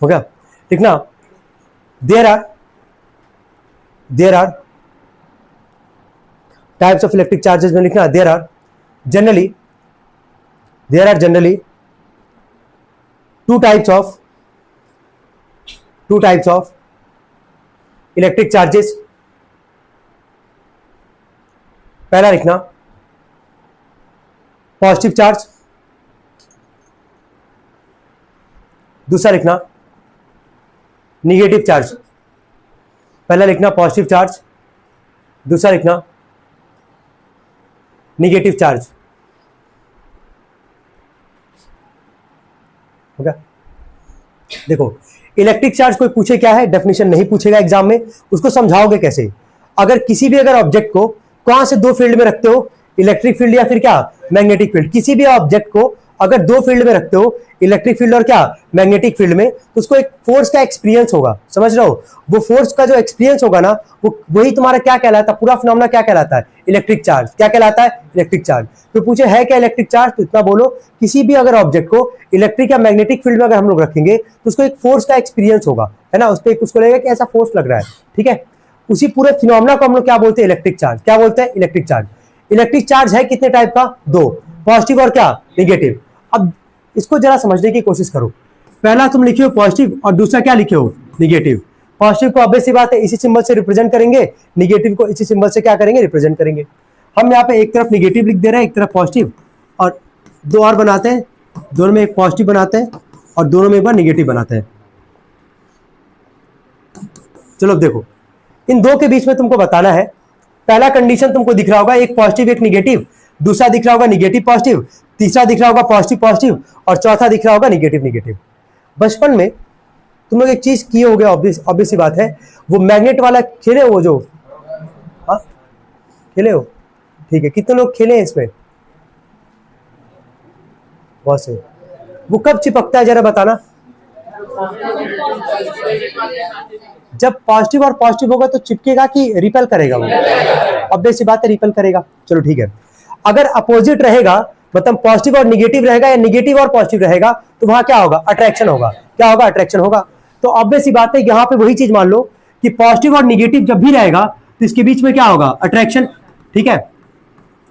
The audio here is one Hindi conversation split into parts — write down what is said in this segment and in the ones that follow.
हो गया। लिखना there are types of electric charges में लिखना there are generally two types of electric charges. पहला लिखना पॉजिटिव चार्ज, दूसरा लिखना निगेटिव चार्ज। पहला लिखना पॉजिटिव चार्ज, दूसरा लिखना निगेटिव चार्ज। हो गया। देखो इलेक्ट्रिक चार्ज कोई पूछे क्या है, डेफिनेशन नहीं पूछेगा एग्जाम में, उसको समझाओगे कैसे? अगर किसी भी अगर ऑब्जेक्ट को कौन से दो फील्ड में रखते हो, इलेक्ट्रिक फील्ड या फिर क्या मैग्नेटिक फील्ड, किसी भी ऑब्जेक्ट को अगर दो फील्ड में रखते हो, इलेक्ट्रिक फील्ड और क्या मैग्नेटिक फील्ड में, तो उसको एक फोर्स का एक्सपीरियंस होगा, समझ रहे हो? वो फोर्स का जो एक्सपीरियंस होगा ना, वो वही तुम्हारा क्या कहलाता है, पूरा फिनोमेना क्या कहलाता है, इलेक्ट्रिक चार्ज। क्या कहलाता है? Electric charge. तो पूछे है क्या इलेक्ट्रिक चार्ज, तो इतना बोलो, किसी भी अगर ऑब्जेक्ट को इलेक्ट्रिक या मैग्नेटिक फील्ड में अगर हम लोग रखेंगे तो उसको एक फोर्स का एक्सपीरियंस होगा, है ना, उस पर उसको लगेगा कि ऐसा फोर्स लग रहा है, ठीक है। उसी पूरे फिनोमेना को हम लोग क्या बोलते हैं, इलेक्ट्रिक चार्ज। क्या बोलते हैं? Electric charge. इलेक्ट्रिक चार्ज है कितने टाइप का? दो, पॉजिटिव और क्या निगेटिव। अब इसको जरा समझने की कोशिश करो। पहला तुम लिखे हो पॉजिटिव और दूसरा क्या लिखे हो, निगेटिव। पॉजिटिव को ऑब्वियस सी बात है इसी सिंबल से रिप्रेजेंट करेंगे, निगेटिव को इसी सिंबल से क्या करेंगे, रिप्रेजेंट करेंगे। हम यहाँ पे एक तरफ निगेटिव लिख दे रहे हैं, एक तरफ पॉजिटिव, और दो और बनाते हैं, दोनों में एक पॉजिटिव बनाते हैं और दोनों में एक बार निगेटिव बनाते हैं। चलो अब देखो, इन दो के बीच में तुमको बताना है, पहला कंडीशन तुमको दिख रहा होगा, एक पॉजिटिव एक निगेटिव, दूसरा दिख रहा होगा निगेटिव पॉजिटिव, तीसरा दिख रहा होगा पॉजिटिव पॉजिटिव, और चौथा दिख रहा होगा निगेटिव निगेटिव। बचपन में तुम लोग एक चीज किए होगे, ऑब्वियस सी बात है, वो मैग्नेट वाला खेले हो, वो जो खेले हो, ठीक है। कितने लोग खेले हैं इसमें? बहुत से। वो कब चिपकता है जरा बताना? जब पॉजिटिव और पॉजिटिव होगा तो चिपकेगा कि रिपेल करेगा? वो ऑब्वियस सी बात है, रिपेल करेगा। चलो ठीक है। अगर अपोजिट रहेगा, मतलब पॉजिटिव और निगेटिव रहेगा या निगेटिव और पॉजिटिव रहेगा, तो वहां क्या होगा, अट्रैक्शन होगा। क्या होगा? अट्रैक्शन होगा। तो ऑब्वियस सी बात है, यहां पे वही चीज मान लो कि पॉजिटिव और निगेटिव जब भी रहेगा तो इसके बीच में क्या होगा, अट्रैक्शन, ठीक है।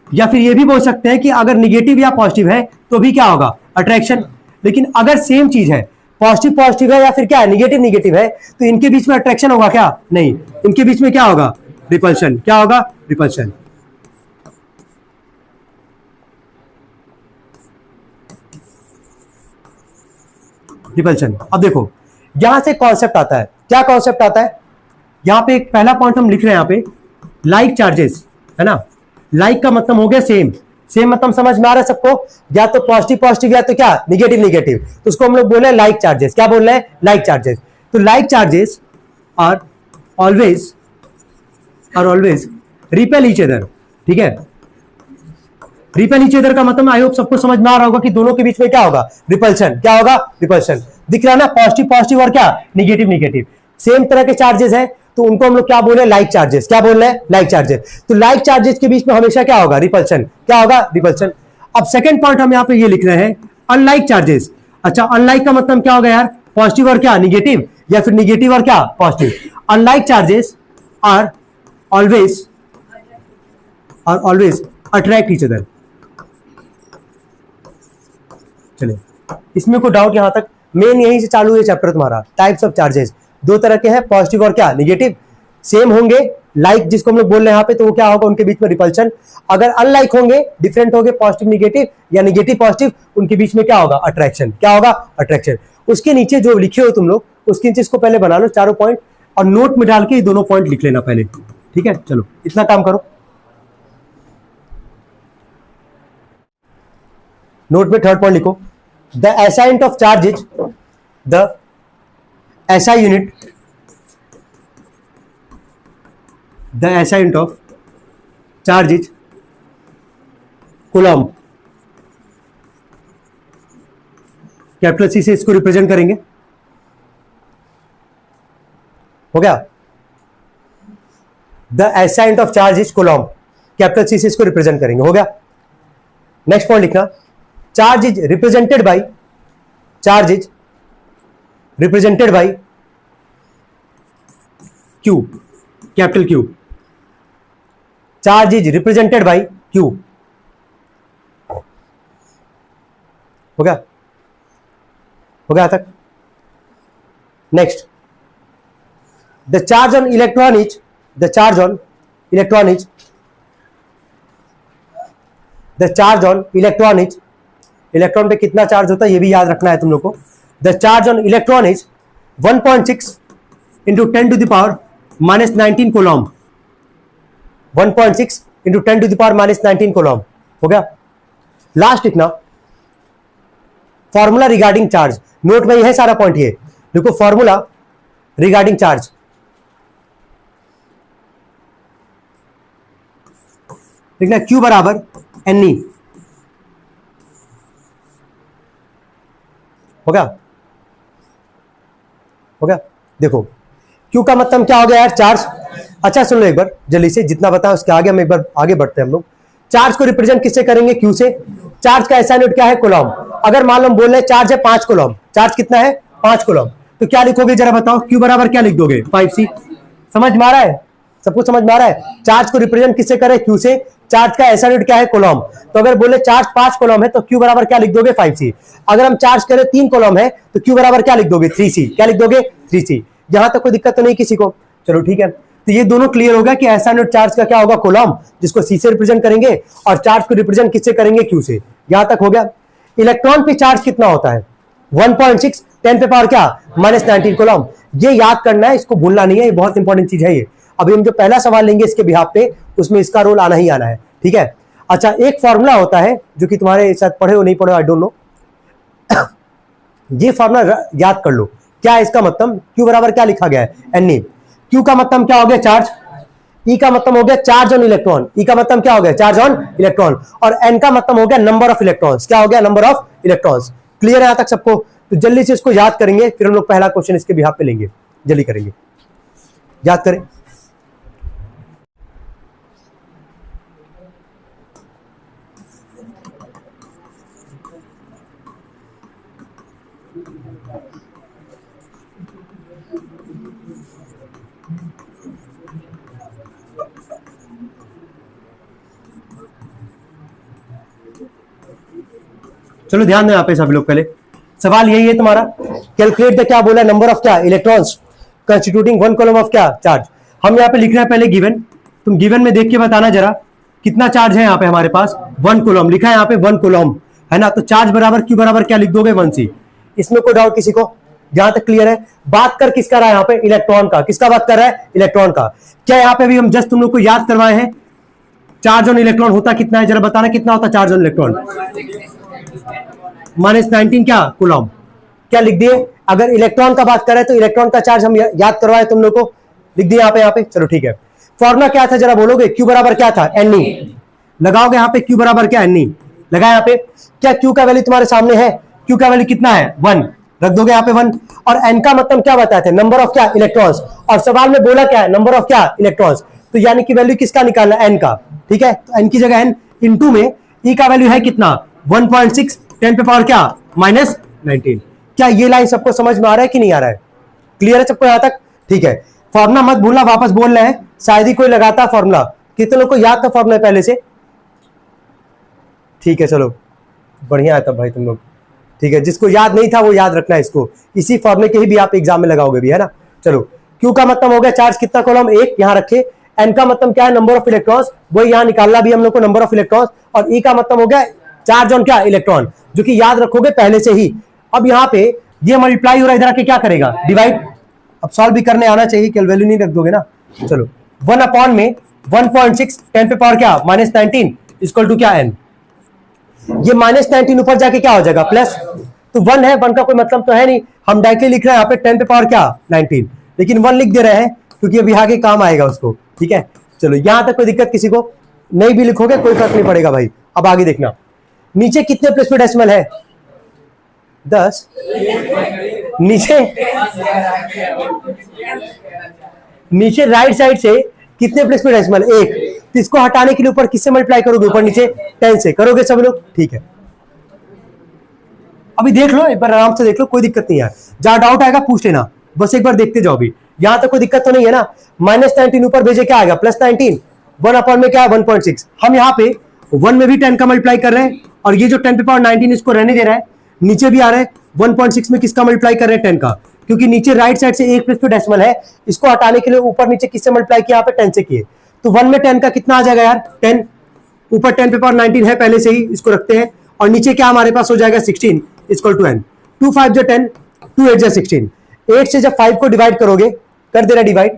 या फिर ये भी बोल सकते हैं कि अगर निगेटिव या पॉजिटिव है तो भी क्या होगा, अट्रैक्शन। लेकिन अगर सेम चीज है, पॉजिटिव पॉजिटिव है या फिर क्या है, निगेटिव निगेटिव है, तो इनके बीच में अट्रैक्शन होगा क्या? नहीं, इनके बीच में क्या होगा, रिपल्शन। क्या होगा? रिपल्शन। रिपल्शन। अब देखो यहां से कॉन्सेप्ट आता है, क्या कॉन्सेप्ट आता है, यहां पे एक पहला पॉइंट हम लिख रहे हैं, यहां पे लाइक चार्जेस, है ना। लाइक का मतलब हो गया सेम, सेम मतलब समझ में आ रहा है सबको, या तो पॉजिटिव पॉजिटिव या तो क्या निगेटिव निगेटिव, तो उसको हम लोग बोले लाइक चार्जेस। क्या बोल रहे हैं? Like charges. तो like charges are always repel each other, ठीक है। रिपेल ईच अदर का मतलब आई होप सबको समझ में आ रहा होगा कि दोनों के बीच में क्या होगा, रिपल्शन। क्या होगा? रिपल्शन। दिख रहा है ना, पॉजिटिव पॉजिटिव और क्या निगेटिव निगेटिव, सेम तरह के चार्जेस हैं, तो उनको हम लोग क्या बोल रहे हैं, लाइक चार्जेस। क्या बोल रहे हैं? Like charges. तो लाइक चार्जेस के बीच में हमेशा क्या होगा, रिपल्शन। क्या होगा? रिपल्शन। अब सेकंड पॉइंट हम यहाँ पे ये लिख रहे हैं, अनलाइक चार्जेस। अच्छा, अनलाइक का मतलब क्या होगा यार, पॉजिटिव और क्या निगेटिव, या फिर निगेटिव और क्या positive. Unlike charges are always attract each other. चलिए, इसमें कोई डाउट यहां तक? मेन यहीं से चालू है चैप्टर तुम्हारा। टाइप्स ऑफ चार्जेस दो तरह के हैं, पॉजिटिव और क्या निगेटिव। सेम होंगे, लाइक जिसको हम लोग बोल रहे हैं यहाँ पे, तो वो क्या होगा, उनके बीच में रिपल्शन। अगर अनलाइक होंगे, डिफरेंट होंगे, पॉजिटिव निगेटिव या निगेटिव पॉजिटिव, उनके बीच में क्या होगा, अट्रैक्शन। क्या होगा? अट्रैक्शन। उसके नीचे जो लिखे हो तुम लोग, उसके नीचे इसको पहले बना लो चारों पॉइंट, और नोट में डाल के ये दोनों पॉइंट लिख लेना पहले, ठीक है। चलो इतना काम करो, नोट में थर्ड पॉइंट लिखो, the SI unit of charge is the SI unit of charge is coulomb. Capital C से इसको रिप्रेजेंट करेंगे, हो गया। The SI unit of charge is coulomb, capital C से इसको रिप्रेजेंट करेंगे, हो गया। नेक्स्ट पॉइंट लिखना, charge is represented by Q, capital Q. Charge is represented by Q. हो गया, हो गया तक। Next, the charge on electron is, the charge on electron is, the charge on electron is, electron पे कितना चार्ज होता है ये भी याद रखना है तुम लोग को। The charge on electron is 1.6 into 10 to the power minus 19 coulomb. 1.6 into 10 to the power minus 19 coulomb. हो गया। लास्ट लिखना फॉर्मूला रिगार्डिंग चार्ज। नोट में है सारा पॉइंट, ये देखो फॉर्मूला रिगार्डिंग चार्ज। लिखना Q बराबर NE। हो गया, हो गया। देखो Q का मतलब क्या हो गया यार, चार्ज। अच्छा सुन लो एक बार जल्दी से, जितना बताया उसके आगे हम एक बार आगे बढ़ते हैं हम लोग। चार्ज को रिप्रेजेंट किससे करेंगे, Q से। चार्ज का ऐसा यूनिट क्या है, कोलॉम। अगर मान लो हम बोल रहे हैं चार्ज है 5 कोलॉम, चार्ज कितना है 5 कोलॉम, तो क्या लिखोगे जरा बताओ, Q बराबर क्या लिख दोगे 5C। समझ में आ रहा है, सबको समझ में आ रहा है। चार्ज को रिप्रेजेंट किससे करें, Q से। चार्ज का ऐसा यूनिट क्या है, कोलॉम। तो अगर बोले चार्ज 5 कोलॉम है तो Q बराबर क्या लिख दोगे 5C। अगर हम चार्ज करें 3 कोलॉम है तो Q बराबर क्या लिख दोगे 3C। क्या लिख दोगे 3C। यहां तक कोई दिक्कत तो नहीं किसी को, चलो ठीक है। तो ये दोनों क्लियर होगा कि ऐसा यूनिट चार्ज का क्या होगा, कोलॉम, जिसको C से रिप्रेजेंट करेंगे, और चार्ज को रिप्रेजेंट किससे करेंगे, Q से। यहां तक हो गया। इलेक्ट्रॉन पे चार्ज कितना होता है 1.6 10 पे पावर क्या माइनस 19 कोलॉम। ये याद करना है, इसको भूलना नहीं है, ये बहुत इंपॉर्टेंट चीज है ये। अभी हम जो पहला सवाल लेंगे इसके बिहाफ पे, उसमें इसका रोल आना ही आना है, ठीक है। अच्छा, एक फॉर्मूला होता है जो कि तुम्हारे साथ पढ़े हो नहीं पढ़े आई डोंट नो। ये फॉर्मूला याद कर लो, क्या है इसका मतलब। Q बराबर क्या लिखा गया है, NE। Q का मतलब क्या हो गया, चार्ज। E का मतलब हो गया चार्ज ऑन इलेक्ट्रॉन। E का मतलब क्या हो गया, चार्ज ऑन इलेक्ट्रॉन। और N का मतलब हो गया नंबर ऑफ इलेक्ट्रॉन्स। क्या हो गया, नंबर ऑफ इलेक्ट्रॉन्स। क्लियर है यहां तक सबको। तो जल्दी से इसको याद करेंगे, फिर हम लोग पहला क्वेश्चन इसके बिहाफ पे लेंगे, जल्दी करेंगे, याद करें। चलो ध्यान दो यहाँ पे सब लोग। पहले सवाल यही है तुम्हारा, कैलकुलेट द क्या बोला, नंबर ऑफ क्या इलेक्ट्रॉन्स कंस्टिट्यूटिंग 1 कॉलम ऑफ क्या चार्ज। हम यहाँ पे लिख रहे हैं पहले गिवन। तुम गिवन में देख के बताना जरा कितना चार्ज है यहाँ पे हमारे पास, 1 कॉलम लिखा है यहाँ पे, 1 कॉलम है ना। तो चार्ज बराबर Q बराबर क्या लिख दोगे 1C। इसमें कोई डाउट किसी को, जहां तक क्लियर है। बात कर किसका रहा है यहाँ पे, इलेक्ट्रॉन का। किसका बात कर रहा है, इलेक्ट्रॉन का। क्या यहाँ पे भी हम जस्ट तुम लोग को याद करवाए हैं, चार्ज ऑन इलेक्ट्रॉन होता कितना है, जरा बताना कितना होता चार्ज ऑन इलेक्ट्रॉन, माइनस 19 क्या कूलम। क्या लिख दिए, अगर इलेक्ट्रॉन का बात करें तो इलेक्ट्रॉन का चार्ज हम याद करवाए तुम लोग को, लिख दिए यहाँ पे। चलो ठीक है, फॉर्मूला क्या था जरा बोलोगे, Q बराबर क्या था, NE। लगाओगे यहाँ पे Q बराबर क्या, NE लगा यहाँ पे। क्या Q का वैल्यू तुम्हारे सामने है, Q का वैल्यू कितना है 1, रख दोगे यहाँ पे 1। और N का मतलब क्या बताए थे, नंबर ऑफ क्या इलेक्ट्रॉन्स। और सवाल में बोला क्या है, नंबर ऑफ क्या इलेक्ट्रॉन्स। तो यानी कि वैल्यू किसका निकालना, N का, ठीक है। तो N की जगह N इंटू में E का वैल्यू है कितना 1.6 10 पे पावर क्या माइनस 19। क्या ये लाइन सबको समझ में आ रहा है कि नहीं आ रहा है, क्लियर है सबको यहां तक, ठीक है। फॉर्मूला मत भूलना, वापस बोल रहे हैं, शायद ही कोई लगाता फॉर्मूला। कितने लोग को याद था फॉर्मूला पहले से, ठीक है चलो बढ़िया है तब भाई तुम लोग, ठीक है। जिसको याद नहीं था वो याद रखना है इसको, इसी फॉर्मूले के ही भी आप एग्जाम में लगाओगे भी, है ना। चलो Q का मतलब हो गया चार्ज कितना कॉलम, एक यहां रखे। N का मतलब क्या है, नंबर ऑफ इलेक्ट्रॉन्स, वही यहां निकालना भी हम लोग को, नंबर ऑफ इलेक्ट्रॉन्स। और E का मतलब हो गया चार्ज ऑन क्या इलेक्ट्रॉन, जो कि याद रखोगे पहले से ही। अब यहाँ पे ये मल्टीप्लाई हो रहा है, इधर आके क्या करेगा, डिवाइड। अब सॉल्व भी करने आना चाहिए, केवल वैल्यू नहीं रख दोगे ना। चलो 1 अपॉन में 1.6 10 पे पावर क्या माइनस 19 इक्वल टू क्या N। ये माइनस 19 ऊपर जाके क्या हो जाएगा प्लस, तो 1 है, 1 का कोई मतलब तो है नहीं, हम डायरेक्टली लिख रहे हैं यहाँ पे 10 पे पावर क्या 19, लेकिन 1 लिख दे रहे हैं क्योंकि अभी आगे काम आएगा उसको, ठीक है। चलो यहां तक कोई दिक्कत किसी को, नहीं भी लिखोगे कोई फर्क नहीं पड़ेगा भाई। अब आगे देखना, नीचे कितने प्लेस पे डेसिमल है 10, नीचे राइट साइड से कितने प्लेस पे डेसिमल 1। तो इसको हटाने के लिए ऊपर किससे मल्टीप्लाई करोगे, ऊपर नीचे 10 से करोगे सब लोग, ठीक है। अभी देख लो, एक बार आराम से देख लो, कोई दिक्कत नहीं है, जहां डाउट आएगा पूछ लेना, बस एक बार देखते जाओ। भी यहां तक कोई दिक्कत तो नहीं है ना। -19 ऊपर भेजे क्या आएगा, +19, 1 अपॉन में क्या है 1.6। हम यहाँ पे 1 में भी 10 का मल्टीप्लाई कर रहे हैं, और ये जो 10 की पावर 19 इसको रहने दे रहा है, नीचे भी आ रहा है 1.6 में किसका मल्टीप्लाई कर रहे हैं 10 का, क्योंकि नीचे राइट साइड से एक प्लेस पे डेसिमल है, इसको हटाने के लिए ऊपर नीचे किससे मल्टीप्लाई किया, यहाँ पे 10 से किए। तो 1 में 10 का कितना आ जाएगा यार 10, ऊपर 10 पे पावर 19 है पहले से ही, इसको रखते हैं, और नीचे क्या हमारे पास हो जाएगा 16 इक्वल टू n, 2 5 जो 10, 2 8 जो 16, 8 से जब 5 को डिवाइड करोगे, कर देना डिवाइड,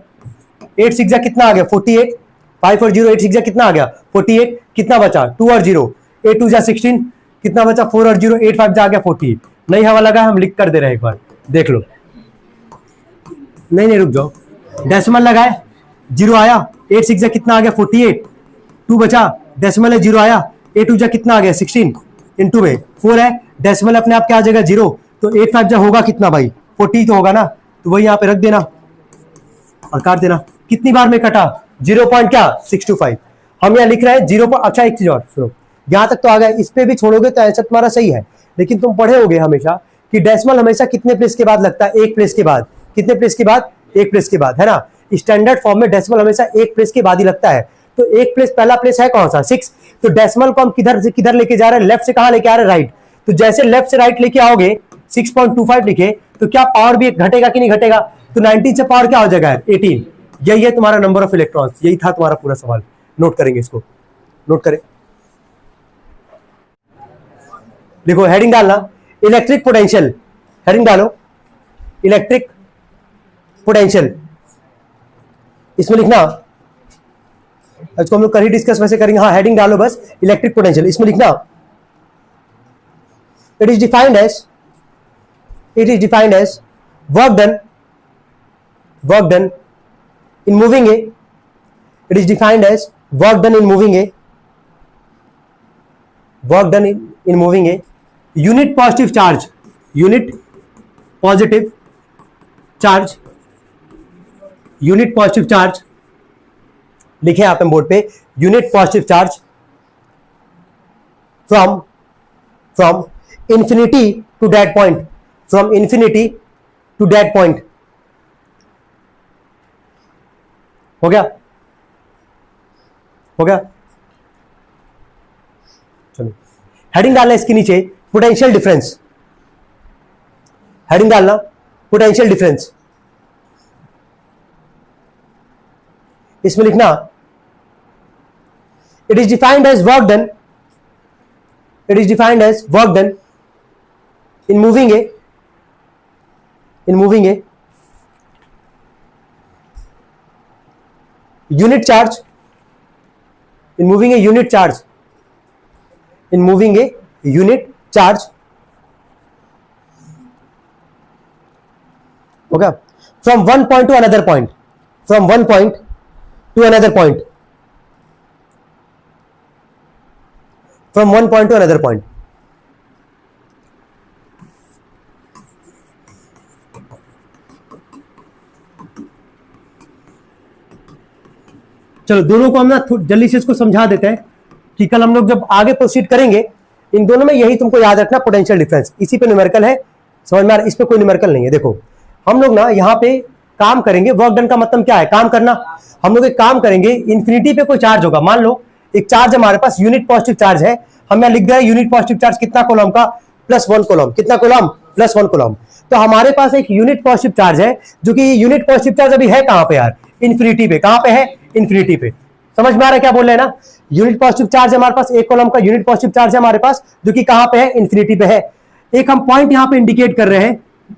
8 6 जा कितना आ गया 48, 5 और 0 8 6 जा कितना आ गया 48, कितना बचा 2 और 0, 8 2 जा 16, कितना बचा 4 और 0, 8 5 जा आ गया 48। नहीं हवा लगा, हम लिख कर दे रहे हैं, एक बार देख लो। नहीं रुक जाओ, डेसिमल लगाए, 0 आया, 8 6 जा कितना आ गया 48, 2 बचा, डेसिमल है 0 आया, 8 2 जा कितना आ गया 16, इनटू में 4 है, डेसिमल अपने आप क्या आ जाएगा 0, तो 8 5 जा होगा कितना भाई 40 तो होगा ना, तो वही यहाँ पे रख देना और काट देना। कितनी बार में कटा 0.625, हम यहाँ लिख रहे हैं 0। अच्छा एक चीज और सुनो, यहां तक तो आ गया, इस पे भी छोड़ोगे तो आंसर तुम्हारा सही है, लेकिन तुम पढ़े होगे हमेशा कि डेसिमल हमेशा कितने प्लेस के बाद लगता है, एक प्लेस के बाद, कितने प्लेस के बाद, एक प्लेस के बाद, है ना। स्टैंडर्ड फॉर्म में डेसिमल हमेशा एक प्लेस के बाद ही लगता है, तो एक प्लेस, पहला प्लेस है कौन सा 6, तो डेसिमल को हम किधर से किधर लेके जा रहे हैं, लेफ्ट से कहां लेके आ रहे हैं राइट, तो जैसे लेफ्ट से राइट लेके आओगे 6.25 लिखे, तो क्या पावर भी घटेगा कि नहीं घटेगा, तो 19 से पावर क्या हो जाएगा 18। यही है तुम्हारा नंबर ऑफ इलेक्ट्रॉन्स, यही था तुम्हारा पूरा सवाल। नोट करेंगे इसको, नोट करें, देखो हेडिंग डालना इलेक्ट्रिक पोटेंशियल, हेडिंग डालो इलेक्ट्रिक पोटेंशियल, इसमें लिखना, इसको हम लोग कल ही डिस्कस वैसे करेंगे, हाँ हेडिंग डालो बस इलेक्ट्रिक पोटेंशियल, इसमें लिखना it is defined as work done in moving a, it is defined as work done in moving a, work done in moving a unit positive charge, unit positive charge, unit positive charge लिखे आप बोर्ड पे, unit positive charge from infinity to that point, from infinity to that point, हो गया, हो गया, चलो हेडिंग डालना इसके नीचे पोटेंशियल डिफरेंस, हेडिंग डालना पोटेंशियल डिफरेंस, इसमें लिखना it is defined as work done, it is defined as work done in moving a, in moving a unit charge, in moving a unit charge, in moving a unit charge, okay, from one point to another point, from one point to another point, from one point to another point, चलो दोनों को हम ना जल्दी से इसको समझा देते हैं कि कल हम लोग जब आगे प्रोसीड करेंगे इन दोनों में यही तुमको याद रखना पोटेंशियल डिफरेंस, इसी पे न्यूमेरिकल है, समझ में आ रहा है, इस पे कोई न्यूमेरिकल नहीं है। देखो हम लोग ना यहाँ पे काम करेंगे, वर्क डन का मतलब क्या है, काम करना। हम लोग एक काम करेंगे, इन्फिनिटी पे कोई चार्ज होगा, मान लो एक चार्ज हमारे पास यूनिट पॉजिटिव चार्ज है, हम यहाँ लिख गए यूनिट पॉजिटिव चार्ज कितना कूलम का, +1 कूलम, कितना कूलम, +1 कूलम। तो हमारे पास एक यूनिट पॉजिटिव चार्ज है, जो कि यूनिट पॉजिटिव चार्ज अभी है कहां पे यार, इन्फिनिटी पे, कहां पे है, इन्फिनिटी पे। समझ में आ रहा है क्या बोल रहे हैं ना, यूनिट पॉजिटिव चार्ज है हमारे पास, एक कॉलम का यूनिट पॉजिटिव चार्ज है हमारे पास, जो कि कहां पे है, इन्फिनिटी पे है। एक हम पॉइंट यहां पे इंडिकेट कर रहे हैं,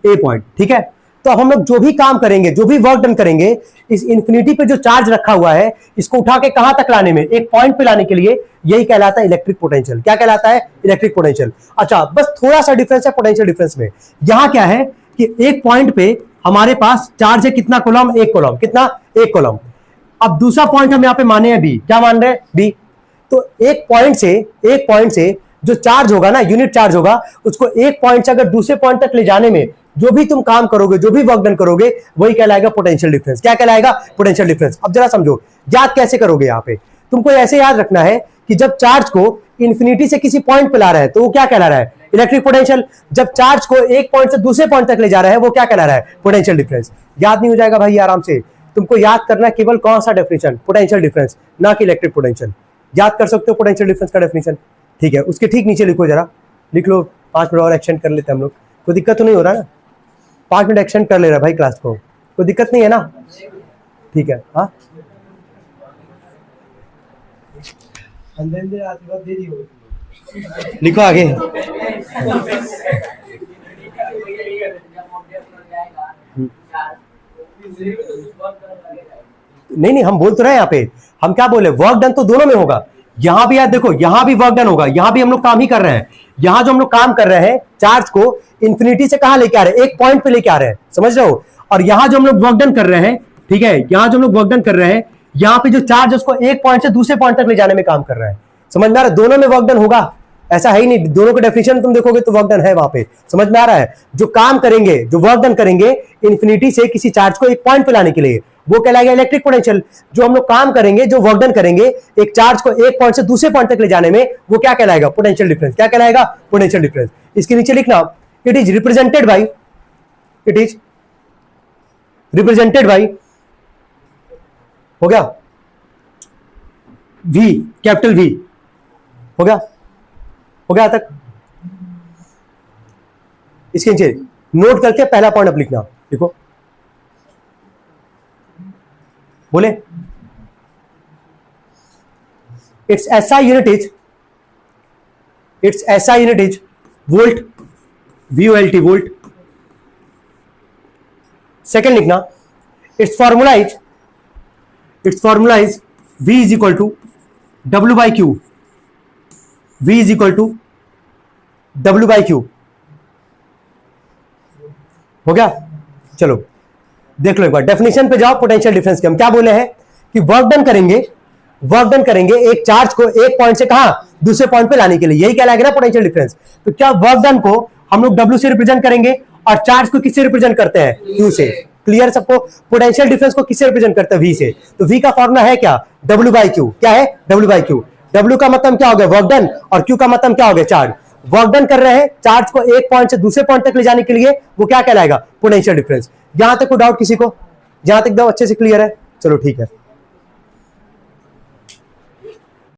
ए पॉइंट, ठीक है। तो हम लोग जो भी काम करेंगे, जो भी वर्क डन करेंगे, इस इन्फिनिटी पे जो चार्ज रखा हुआ है इसको उठा के कहां तक लाने में, एक पॉइंट पे लाने के लिए, यही कहलाता है इलेक्ट्रिक पोटेंशियल। क्या कहलाता है, इलेक्ट्रिक पोटेंशियल। अच्छा बस थोड़ा सा डिफरेंस है पोटेंशियल डिफरेंस में, यहां क्या है कि एक पॉइंट पे हमारे पास चार्ज है कितना कूलम, एक कूलम, कितना, एक कूलम। अब दूसरा पॉइंट हम यहाँ पे माने हैं बी, क्या मान रहे हैं, बी। तो एक पॉइंट से जो चार्ज होगा ना, यूनिट चार्ज होगा, उसको एक पॉइंट से अगर दूसरे पॉइंट तक ले जाने में जो भी तुम काम करोगे, जो भी वर्क डन करोगे, वही कहलाएगा पोटेंशियल डिफरेंस। क्या कहलाएगा, पोटेंशियल डिफरेंस। अब जरा समझो, याद कैसे करोगे, यहाँ पे तुमको ऐसे याद रखना है कि जब चार्ज को इन्फिनिटी से किसी पॉइंट पे ला रहा है तो वो क्या कहला रहा है, इलेक्ट्रिक पोटेंशियल। जब चार्ज को एक पॉइंट से दूसरे पॉइंट तक ले जा रहा है वो क्या कहला रहा है, पोटेंशियल डिफरेंस। याद नहीं हो जाएगा भाई आराम से, तुमको याद करना केवल कौन सा डेफिनेशन, पोटेंशियल डिफरेंस, ना कि इलेक्ट्रिक पोटेंशियल। याद कर सकते हो पोटेंशियल डिफरेंस का डेफिनेशन, ठीक है। उसके ठीक नीचे लिखो, जरा लिख लो। 5 मिनट और एक्सटेंड कर लेते हैं हम लोग, कोई दिक्कत तो नहीं हो रहा ना? 5 मिनट एक्सटेंड कर ले रहा भाई क्लास को, कोई दिक्कत नहीं है ना? ठीक है। हाँ लिखो आगे। नहीं, हम बोल तो रहे हैं यहाँ पे, हम क्या बोले, वर्क डन तो दोनों में होगा। यहां भी यार देखो, यहां भी वर्क डन होगा, यहां भी हम लोग काम ही कर रहे हैं। यहां जो हम लोग काम कर रहे हैं, चार्ज को इंफिनिटी से कहां लेके आ रहे हैं, एक पॉइंट पे लेके आ रहे हैं, समझ रहे हो। और यहां जो हम लोग वर्क डन कर रहे हैं, ठीक है, यहां जो हम लोग वर्क डन कर रहे हैं, यहां पे जो चार्ज उसको एक पॉइंट से दूसरे पॉइंट तक ले जाने में काम कर रहा है। समझ में आ रहा है, दोनों में वर्क डन होगा, ऐसा है ही नहीं। दोनों का डेफिनेशन तुम देखोगे तो वर्क डन है वहां पे, समझ में आ रहा है। जो काम करेंगे, जो वर्क डन करेंगे इंफिनिटी से किसी चार्ज को एक पॉइंट पे लाने के लिए, वो कहलाएगा इलेक्ट्रिक पोटेंशियल। जो हम लोग काम करेंगे, जो वर्क डन करेंगे एक चार्ज को एक पॉइंट से दूसरे पॉइंट तक ले जाने में, वो क्या कहलाएगा, पोटेंशियल डिफरेंस। क्या कहलाएगा, पोटेंशियल डिफरेंस। इसके नीचे लिखना, it is represented by, it is represented by, हो गया, वी, कैपिटल वी, हो गया, हो गया तक। इसके नीचे नोट करके पहला पॉइंट अब लिखना, देखो बोले, it's SI unit is, it's SI unit is volt, VOLT volt. Second लिखना, it's formula is, it's formula is V is equal to W/Q, V is equal to W/Q। हो गया, चलो देख लो एक बार, डेफिनेशन पे जाओ पोटेंशियल डिफरेंस के। हम क्या बोले हैं कि वर्क डन करेंगे, वर्क डन करेंगे एक चार्ज को एक पॉइंट से कहां, दूसरे पॉइंट पे लाने के लिए, यही क्या लगेगा ना पोटेंशियल डिफरेंस। तो क्या वर्क डन को हम लोग W से रिप्रेजेंट करेंगे और चार्ज को किससे रिप्रेजेंट करते हैं, Q से। क्लियर सबको। पोटेंशियल डिफरेंस को किससे रिप्रेजेंट करते हैं, V से। तो V का फॉर्मूला है क्या, W/Q। क्या है, W/Q। W का मतलब क्या हो गया, वर्क डन, और Q का मतलब क्या हो गया, चार्ज। वर्क डन कर रहे हैं चार्ज को एक पॉइंट से दूसरे पॉइंट तक ले जाने के लिए, वो क्या कहलाएगा, पोटेंशियल डिफरेंस। यहां तक कोई डाउट किसी को, जहां तक एकदम अच्छे से क्लियर है, चलो ठीक है।